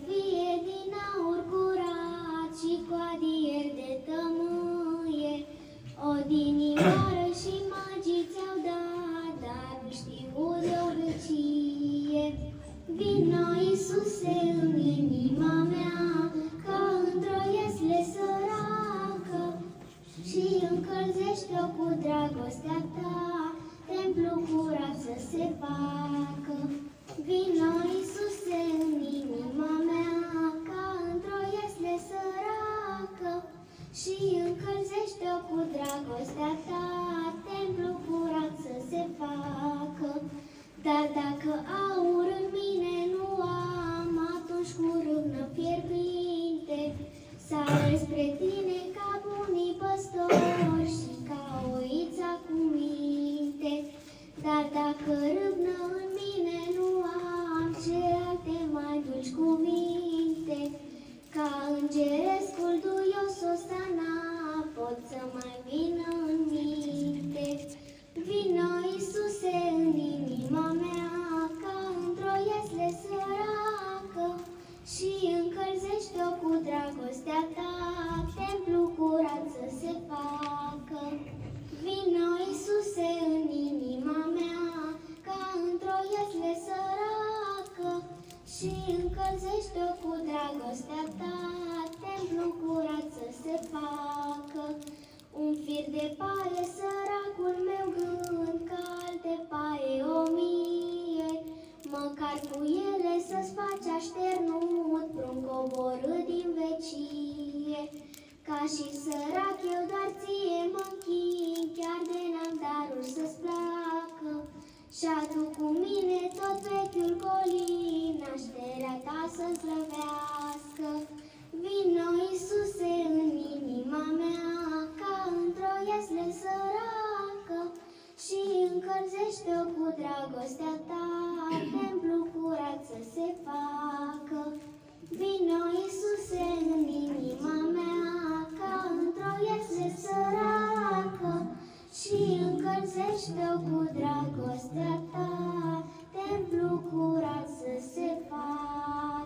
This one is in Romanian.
fie din aur curat și cu adier de tămâie. Odinioară și magii ți-au dat, dar nu știu de urăcie. Vino, Iisuse, în inima mea, ca într-o iesle săracă, și încălzește-o cu dragostea ta, templu curat să se facă. Vino, Iisuse, în inima mea, ca într-o iesle săracă, și încălzește-o cu dragostea ta, templu curat să se facă. Dar dacă aur în mine nu am, atunci cu râvnă fierbinte sare spre tine ca bunii păstori și ca oița cu minte. Dar dacă râvnă în mine nu am, ce alte mai dulci cuvinte, ca îngerescul duios Osana, pot să mai vină în minte. Vino, Iisuse, în inima mea, ca într-o iesle săracă, și încălzește-o cu dragostea ta, templu curat să se facă. Vino, Iisuse, în inima mea, ca într-o iesle săracă, și încălzește-o cu dragostea ta, templu curat să se facă. Un fir de paie, săracul meu gând, ca alte paie 1000, măcar cu ele să-ți faci așternut, prun coborât din vecie. Ca și sărac eu doar ție mă-nchin, chiar de n-am daruri să-ți placă, și aduc cu mine tot vechiul colin, nașterea ta să-mi slăvească. Vino, Iisuse, în inima mea, ca într-o iesle săracă, și încălzește-o cu dragostea ta, templu curat să se facă. Vino, Iisuse, în inima mea, ca într-o iesle săracă, și încălzește-o cu dragostea ta, templu curat să se facă.